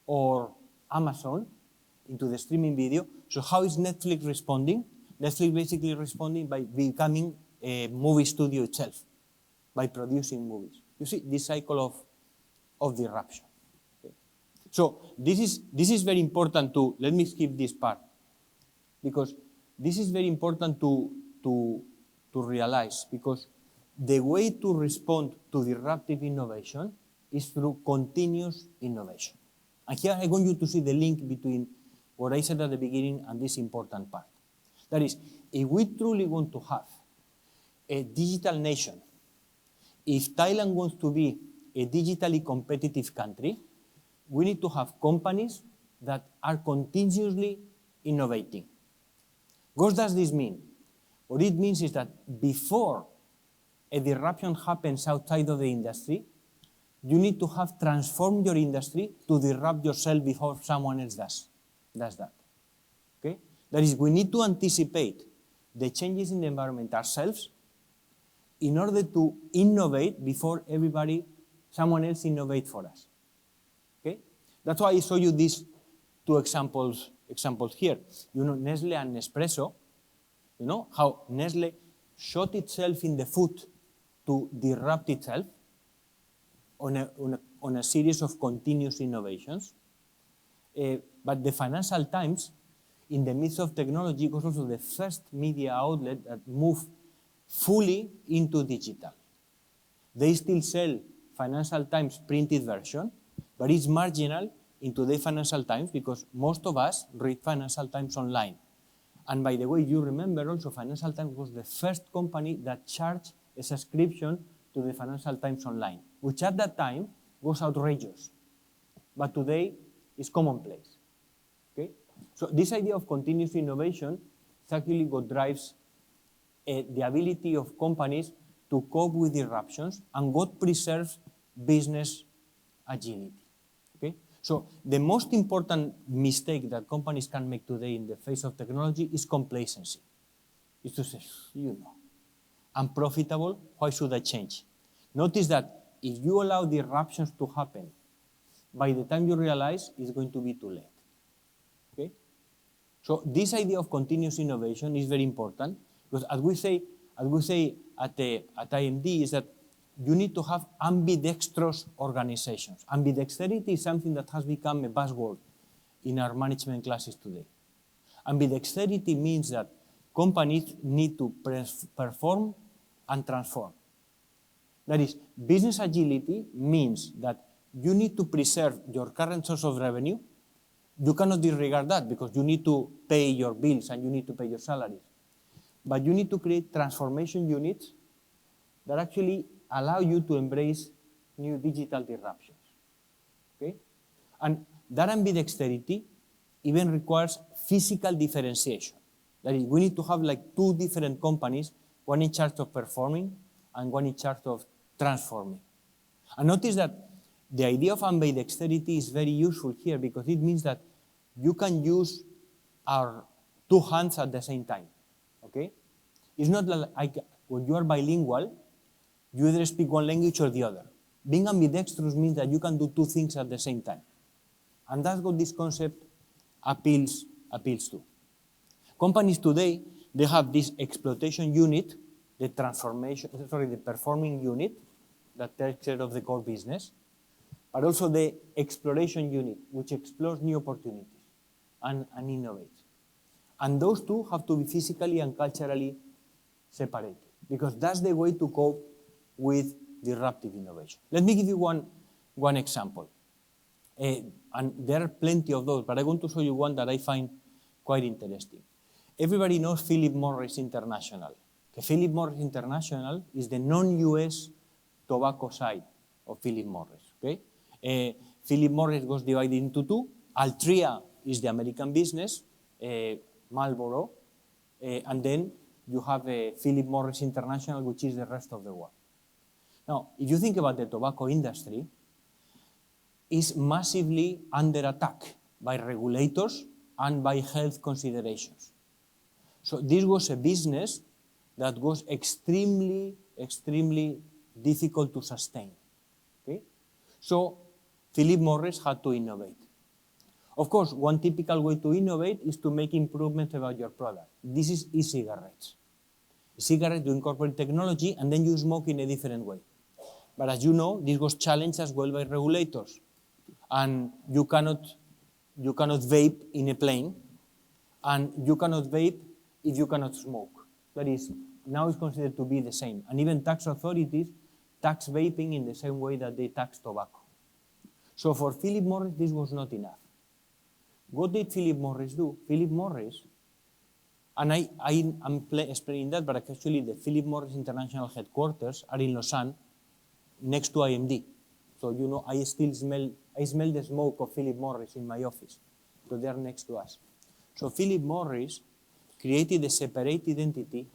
Speaker 1: or Amazon into the streaming video. So how is Netflix responding? Netflix basically responding by becoming a movie studio itself, by producing movies. You see this cycle of disruption. Okay. So this is very important to, let me skip this part, because this is very important to realize, because the way to respond to disruptive innovation is through continuous innovation. And here I want you to see the link between what I said at the beginning and this important part. That is, if we truly want to have a digital nation, if Thailand wants to be a digitally competitive country, we need to have companies that are continuously innovating. What does this mean? What it means is that before a disruption happens outside of the industry, you need to have transformed your industry to disrupt yourself before someone else does that. Okay? That is, we need to anticipate the changes in the environment ourselves in order to innovate before someone else innovates for us. Okay? That's why I show you these two examples here. Nestle and Nespresso, how Nestle shot itself in the foot to disrupt itself on a series of continuous innovations. But the Financial Times, in the midst of technology, was also the first media outlet that moved fully into digital. They still sell Financial Times printed version, but it's marginal in today's Financial Times because most of us read Financial Times online. And by the way, you remember also Financial Times was the first company that charged a subscription to the Financial Times online, which at that time was outrageous. But today is commonplace. Okay? So this idea of continuous innovation is actually what drives the ability of companies to cope with disruptions and what preserves business agility. Okay? So the most important mistake that companies can make today in the face of technology is complacency. Is to say, I'm profitable, why should I change? Notice that if you allow disruptions to happen, by the time you realize, it's going to be too late. Okay? So this idea of continuous innovation is very important because as we say at IMD is that you need to have ambidextrous organizations. Ambidexterity is something that has become a buzzword in our management classes today. Ambidexterity means that companies need to perform and transform. That is, business agility means that you need to preserve your current source of revenue. You cannot disregard that because you need to pay your bills and you need to pay your salaries. But you need to create transformation units that actually allow you to embrace new digital disruptions. Okay? And that ambidexterity even requires physical differentiation. That is, we need to have like two different companies, one in charge of performing and one in charge of transforming. And notice that the idea of ambidexterity is very useful here because it means that you can use our two hands at the same time. Okay? It's not like when you are bilingual, you either speak one language or the other. Being ambidextrous means that you can do two things at the same time. And that's what this concept appeals to. Companies today, they have this exploitation unit, the performing unit that takes care of the core business, but also the exploration unit, which explores new opportunities and innovates. And those two have to be physically and culturally separated because that's the way to cope with disruptive innovation. Let me give you one example. And there are plenty of those, but I want to show you one that I find quite interesting. Everybody knows Philip Morris International. Okay, Philip Morris International is the non-US tobacco side of Philip Morris. Okay? Philip Morris was divided into two. Altria is the American business, Marlboro, and then you have Philip Morris International, which is the rest of the world. Now, if you think about the tobacco industry, it's massively under attack by regulators and by health considerations. So this was a business that was extremely, extremely difficult to sustain. Okay? So Philip Morris had to innovate. Of course, one typical way to innovate is to make improvements about your product. This is e-cigarettes. E-cigarettes, you incorporate technology and then you smoke in a different way. But as you know, this was challenged as well by regulators. And you cannot vape in a plane, and you cannot vape if you cannot smoke. That is, now it's considered to be the same. And even tax authorities tax vaping in the same way that they tax tobacco. So for Philip Morris, this was not enough. What did Philip Morris do? Philip Morris, and I'm explaining that, but actually the Philip Morris International headquarters are in Lausanne, next to IMD. So, you know, I smell the smoke of Philip Morris in my office. So they are next to us. So Philip Morris created a separated entity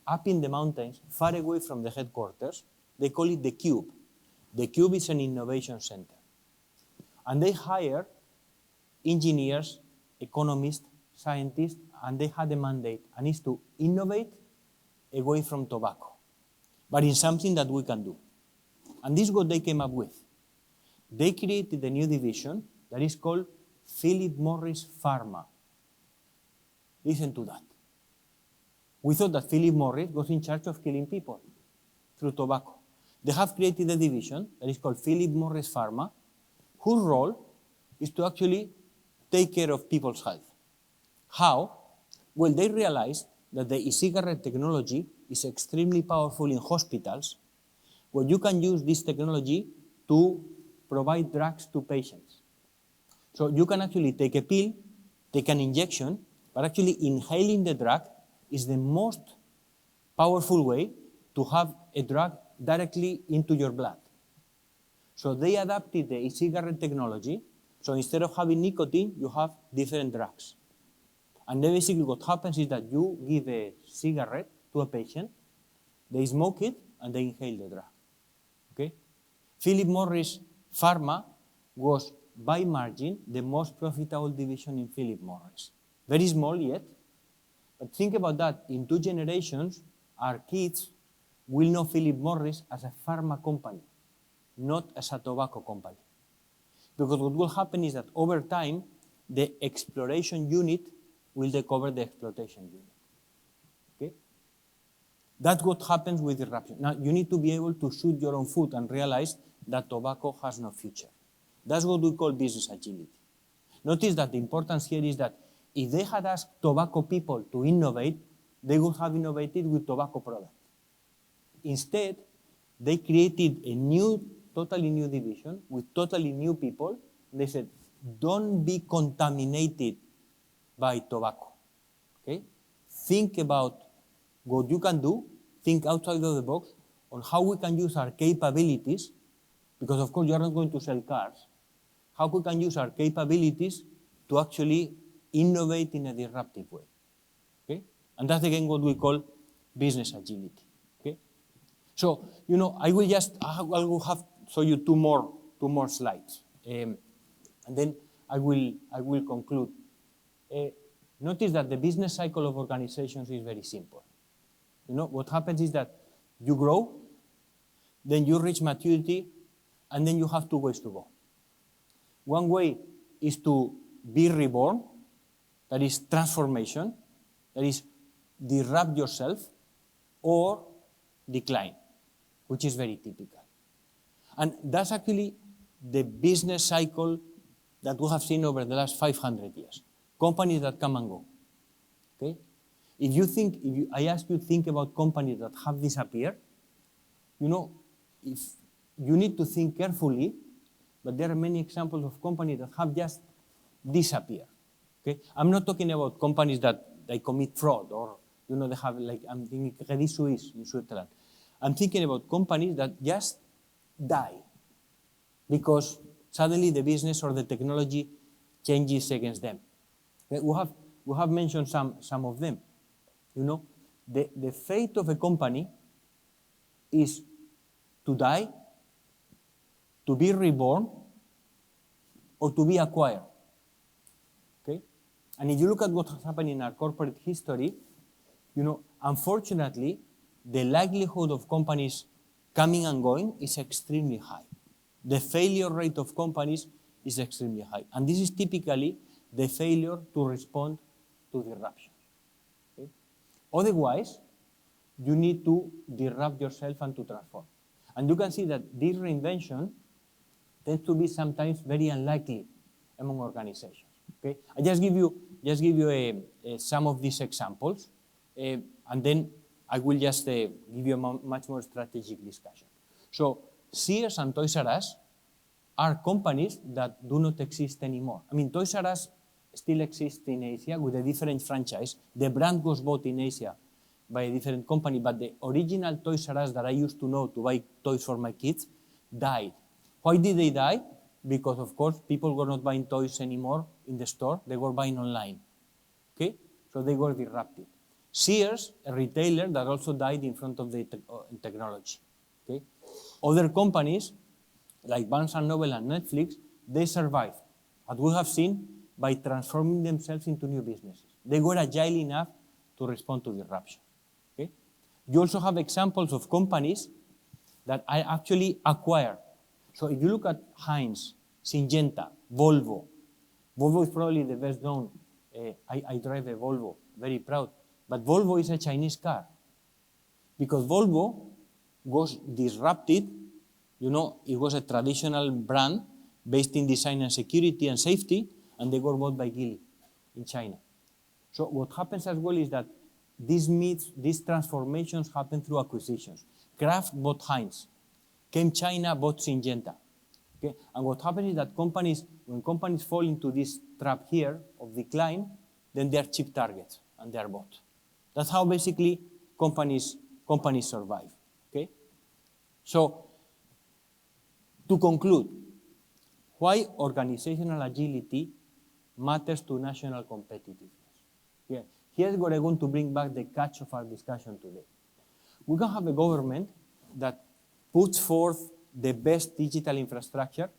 Speaker 1: up in the mountains, far away from the headquarters. They call it the Cube. The Cube is an innovation center. And they hire engineers, economists, scientists, and they had a mandate, and it's to innovate away from tobacco, but in something that we can do. And this is what they came up with. They created a new division that is called Philip Morris Pharma. Listen to that. We thought that Philip Morris was in charge of killing people through tobacco. They have created a division that is called Philip Morris Pharma, whose role is to actually take care of people's health. How? Well, they realized that the e-cigarette technology is extremely powerful in hospitals, where you can use this technology to provide drugs to patients. So you can actually take a pill, take an injection, but actually inhaling the drug is the most powerful way to have a drug directly into your blood. So they adapted the e-cigarette technology. So instead of having nicotine, you have different drugs. And then basically what happens is that you give a cigarette to a patient, they smoke it, and they inhale the drug. Okay? Philip Morris Pharma was by margin, the most profitable division in Philip Morris. Very small yet, but think about that. In 2 generations, our kids will know Philip Morris as a pharma company, not as a tobacco company. Because what will happen is that over time, the exploration unit will take over the exploitation unit. Okay? That's what happens with disruption. Now, you need to be able to shoot your own foot and realize that tobacco has no future. That's what we call business agility. Notice that the importance here is that if they had asked tobacco people to innovate, they would have innovated with tobacco products. Instead, they created a totally new division with totally new people. They said, don't be contaminated by tobacco. Okay? Think about what you can do, think outside of the box on how we can use our capabilities, because of course you are not going to sell cars, how we can use our capabilities to actually innovate in a disruptive way. Okay? And that's again what we call business agility. Okay? So, I will have show you two more slides. And then I will conclude. Notice that the business cycle of organizations is very simple. What happens is that you grow, then you reach maturity, and then you have 2 ways to go. One way is to be reborn, that is transformation, that is disrupt yourself, or decline, which is very typical. And that's actually the business cycle that we have seen over the last 500 years. Companies that come and go. Okay? If I ask you to think about companies that have disappeared, if you need to think carefully, but there are many examples of companies that have just disappeared. Okay? I'm not talking about companies that they commit fraud or they have I'm thinking Credit Suisse in Switzerland. I'm thinking about companies that just die because suddenly the business or the technology changes against them. Okay? We have mentioned some of them. The fate of a company is to die, to be reborn, or to be acquired. Okay? And if you look at what has happened in our corporate history, unfortunately, the likelihood of companies coming and going is extremely high. The failure rate of companies is extremely high. And this is typically the failure to respond to disruption. Okay? Otherwise, you need to disrupt yourself and to transform. And you can see that this reinvention tends to be sometimes very unlikely among organizations. Okay? I just give you some of these examples, and then I will just give you a much more strategic discussion. So Sears and Toys R Us are companies that do not exist anymore. I mean, Toys R Us still exists in Asia with a different franchise. The brand was bought in Asia by a different company, but the original Toys R Us that I used to know to buy toys for my kids died. Why did they die? Because, of course, people were not buying toys anymore in the store. They were buying online. Okay? So they were disrupted. Sears, a retailer that also died in front of the technology. Okay? Other companies, like Barnes & Noble and Netflix, they survived, as we have seen, by transforming themselves into new businesses. They were agile enough to respond to disruption. Okay? You also have examples of companies that I actually acquired. So if you look at Heinz, Syngenta, Volvo is probably the best known. I drive a Volvo, very proud. But Volvo is a Chinese car. Because Volvo was disrupted, it was a traditional brand based in design and security and safety, and they were bought by Geely in China. So what happens as well is that these transformations happen through acquisitions. Kraft bought Heinz. Came China, bought Syngenta. Okay? And what happens is that when companies fall into this trap here of decline, then they are cheap targets and they are bought. That's how basically companies survive. Okay? So, to conclude, why organizational agility matters to national competitiveness. Yeah. Here's what I want to bring back the catch of our discussion today. We can have a government that puts forth the best digital infrastructure,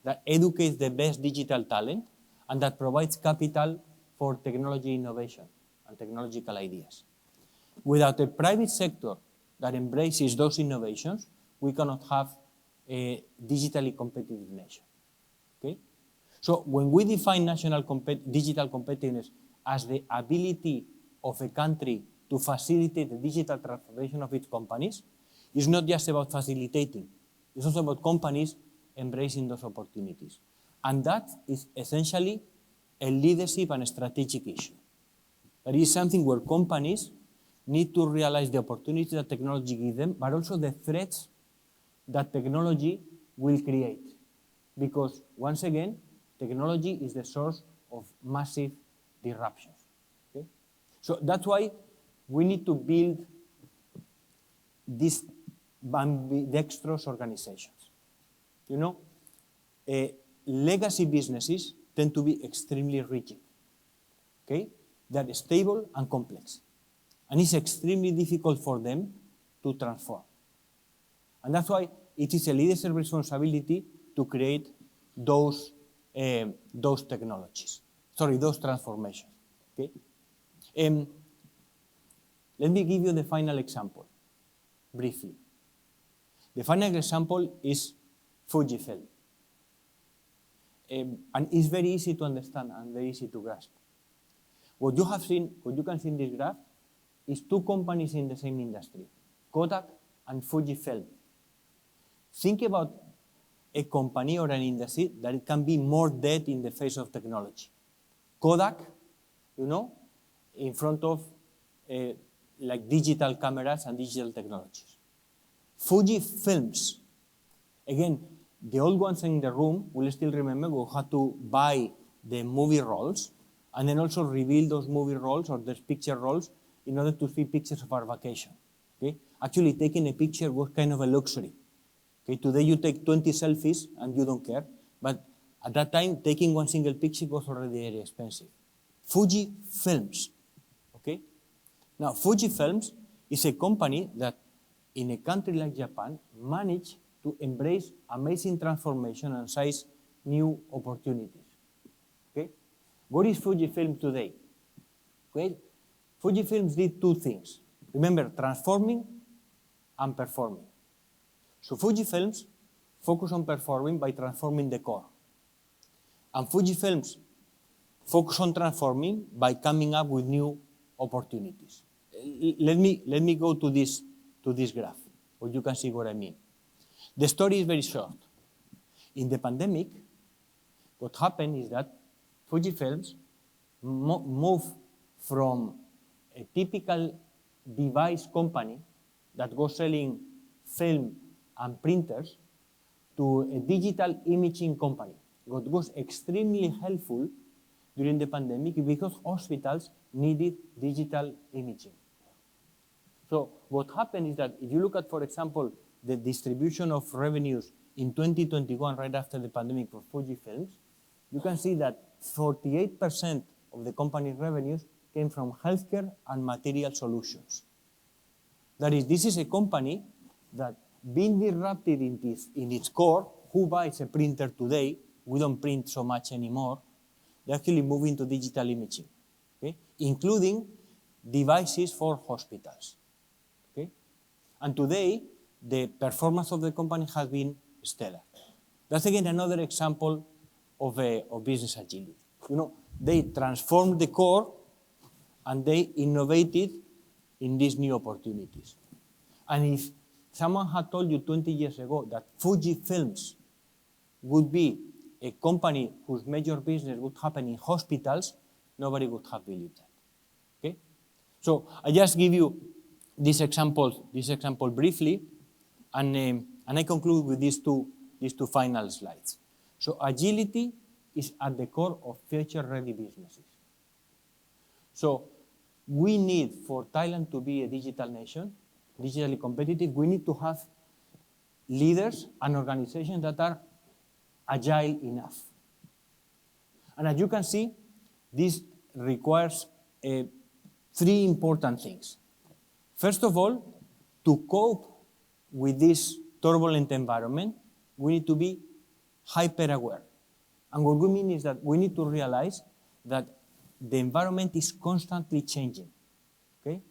Speaker 1: that educates the best digital talent, and that provides capital for technology innovation and technological ideas. Without a private sector that embraces those innovations, we cannot have a digitally competitive nation. Okay? So when we define digital competitiveness as the ability of a country to facilitate the digital transformation of its companies, it's not just about facilitating. It's also about companies embracing those opportunities. And that is essentially a leadership and a strategic issue. That is something where companies need to realize the opportunities that technology gives them, but also the threats that technology will create. Because once again, technology is the source of massive disruptions. Okay? So that's why we need to build these ambidextrous organizations. You know, legacy businesses tend to be extremely rigid. Okay? They're stable and complex. And it's extremely difficult for them to transform. And that's why it is a leadership responsibility to create those technologies. Sorry, those transformations. Okay? Let me give you the final example, briefly. The final example is Fujifilm. And it's very easy to understand and very easy to grasp. What you can see in this graph is two companies in the same industry, Kodak and Fujifilm. Think about a company or an industry that it can be more dead in the face of technology. Kodak, you know, in front of like digital cameras and digital technologies. Fujifilms, again, the old ones in the room will still remember we had to buy the movie rolls and then also reveal those movie rolls or those picture rolls in order to see pictures of our vacation. Okay? Actually, taking a picture was kind of a luxury. Okay? Today you take 20 selfies and you don't care, but at that time, taking one single picture was already very expensive. Fujifilms. Okay? Now, Fujifilms is a company that in a country like Japan managed to embrace amazing transformation and seize new opportunities. Okay? What is Fujifilm today? Well, Fujifilms did two things. Remember, transforming and performing. So Fujifilms focus on performing by transforming the core. And Fujifilms focus on transforming by coming up with new opportunities. Let me go to this graph, where you can see what I mean. The story is very short. In the pandemic, what happened is that Fujifilms moved from a typical device company that was selling film and printers to a digital imaging company. What was extremely helpful during the pandemic because hospitals needed digital imaging. So what happened is that if you look at, for example, the distribution of revenues in 2021, right after the pandemic for Fujifilms, you can see that 48% of the company's revenues came from healthcare and material solutions. That is, this is a company that being disrupted in its core. Who buys a printer today? We don't print so much anymore. They're actually moving to digital imaging, okay? Including devices for hospitals. Okay? And today, the performance of the company has been stellar. That's again another example of business agility. You know, they transformed the core and they innovated in these new opportunities. And if someone had told you 20 years ago that Fujifilms would be a company whose major business would happen in hospitals, nobody would have believed that. Okay? So I just give you this example briefly, and I conclude with these two final slides. So agility is at the core of future-ready businesses. So we need, for Thailand to be a digital nation, digitally competitive, we need to have leaders and organizations that are agile enough. And as you can see, this requires three important things. First of all, to cope with this turbulent environment, we need to be hyper-aware. And what we mean is that we need to realize that the environment is constantly changing, okay?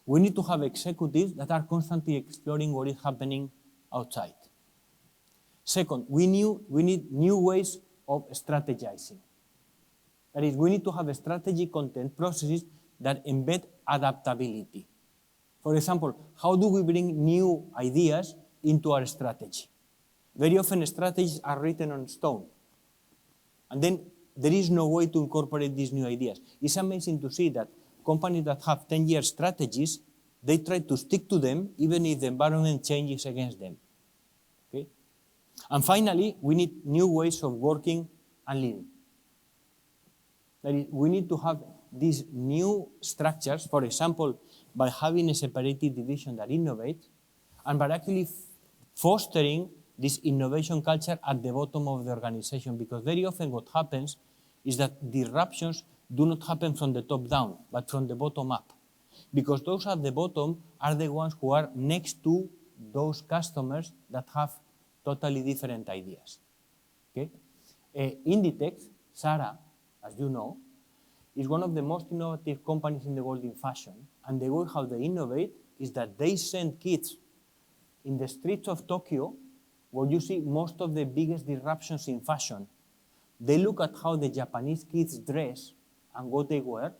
Speaker 1: We need to have executives that are constantly exploring what is happening outside. Second, we need new ways of strategizing. That is, we need to have strategy content processes that embed adaptability. For example, how do we bring new ideas into our strategy? Very often strategies are written on stone. And then there is no way to incorporate these new ideas. It's amazing to see that companies that have 10-year strategies, they try to stick to them even if the environment changes against them. Okay? And finally, we need new ways of working and living. That is, we need to have these new structures, for example, by having a separated division that innovates, and by actually fostering this innovation culture at the bottom of the organization. Because very often what happens is that disruptions do not happen from the top down, but from the bottom up. Because those at the bottom are the ones who are next to those customers that have totally different ideas. Okay? Inditex, Zara, as you know, is one of the most innovative companies in the world in fashion. And the way how they innovate is that they send kids in the streets of Tokyo, where you see most of the biggest disruptions in fashion. They look at how the Japanese kids dress and what they wear,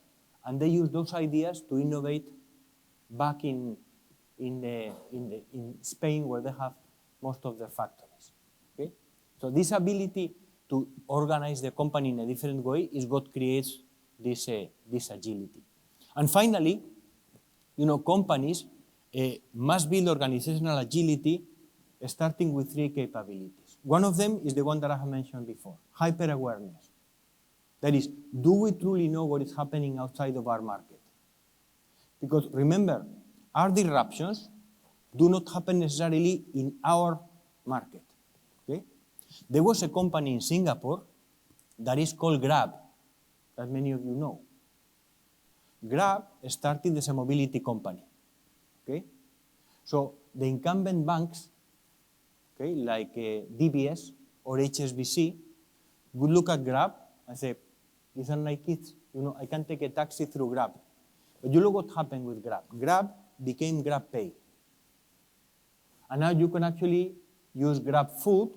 Speaker 1: and they use those ideas to innovate back in Spain, where they have most of their factories. Okay? So this ability to organize the company in a different way is what creates this agility. And finally, companies must build organizational agility starting with 3 capabilities. One of them is the one that I have mentioned before, hyper-awareness. That is, do we truly know what is happening outside of our market? Because remember, our disruptions do not happen necessarily in our market. Okay? There was a company in Singapore that is called Grab, that many of you know. Grab started as a mobility company. Okay? So the incumbent banks, okay, like DBS or HSBC, would look at Grab and say, these are my kids. I can take a taxi through Grab. But you look what happened with Grab. Grab became Grab Pay. And now you can actually use Grab Food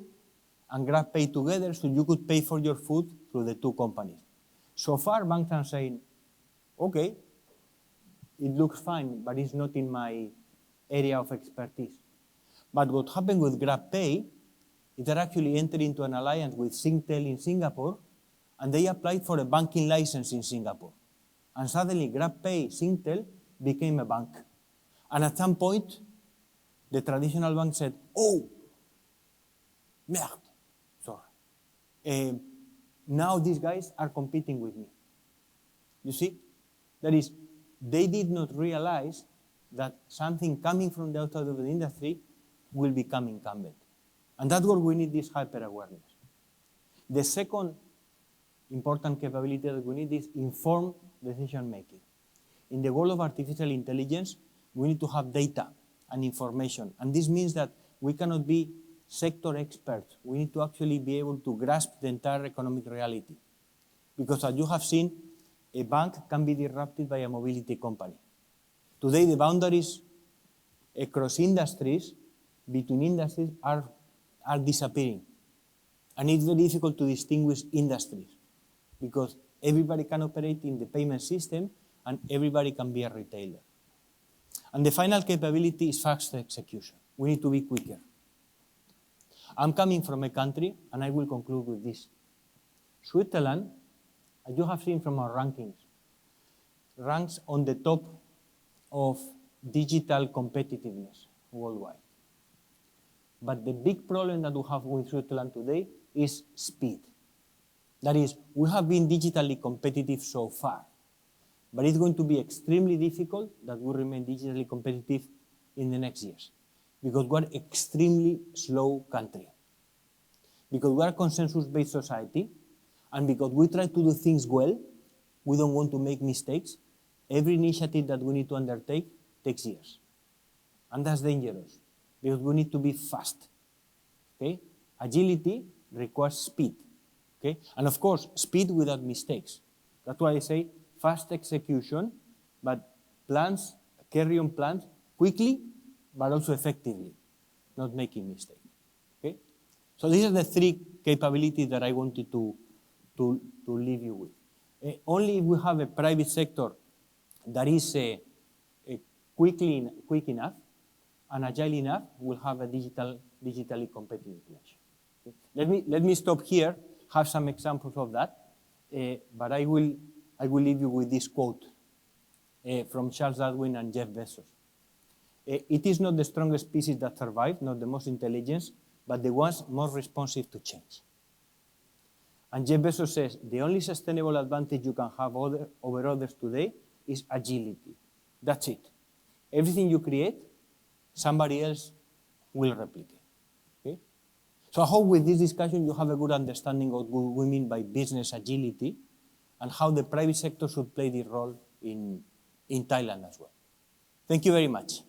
Speaker 1: and Grab Pay together, so you could pay for your food through the 2 companies. So far, banks are saying, okay, it looks fine, but it's not in my area of expertise. But what happened with Grab Pay is they actually entered into an alliance with Singtel in Singapore, and they applied for a banking license in Singapore. And suddenly, Grab Pay, Singtel, became a bank. And at some point, the traditional bank said, oh, merde, sorry. Now these guys are competing with me. You see? That is, they did not realize that something coming from the outside of the industry will become incumbent. And that's where we need this hyper-awareness. The second important capability that we need is informed decision-making. In the world of artificial intelligence, we need to have data and information. And this means that we cannot be sector experts. We need to actually be able to grasp the entire economic reality. Because as you have seen, a bank can be disrupted by a mobility company. Today, the boundaries across industries, between industries, are disappearing. And it's very difficult to distinguish industries because everybody can operate in the payment system and everybody can be a retailer. And the final capability is fast execution. We need to be quicker. I'm coming from a country, and I will conclude with this. Switzerland, as you have seen from our rankings, ranks on the top of digital competitiveness worldwide. But the big problem that we have with Switzerland today is speed. That is, we have been digitally competitive so far, but it's going to be extremely difficult that we remain digitally competitive in the next years because we're an extremely slow country, because we're a consensus-based society, and because we try to do things well, we don't want to make mistakes. Every initiative that we need to undertake takes years, and that's dangerous because we need to be fast. Okay? Agility requires speed, okay? And of course, speed without mistakes. That's why I say fast execution, but plans, carry on plans quickly, but also effectively, not making mistakes, okay? So these are the three capabilities that I wanted to leave you with. Only if we have a private sector that is quick enough and agile enough, we'll have a digitally competitive nation. Okay? Let me stop here, have some examples of that, but I will leave you with this quote from Charles Darwin and Jeff Bezos. It is not the strongest species that survive, not the most intelligent, but the ones more responsive to change. And Jeff Bezos says, the only sustainable advantage you can have over others today is agility. That's it. Everything you create, somebody else will replicate. Okay? So I hope with this discussion you have a good understanding of what we mean by business agility and how the private sector should play this role in Thailand as well. Thank you very much.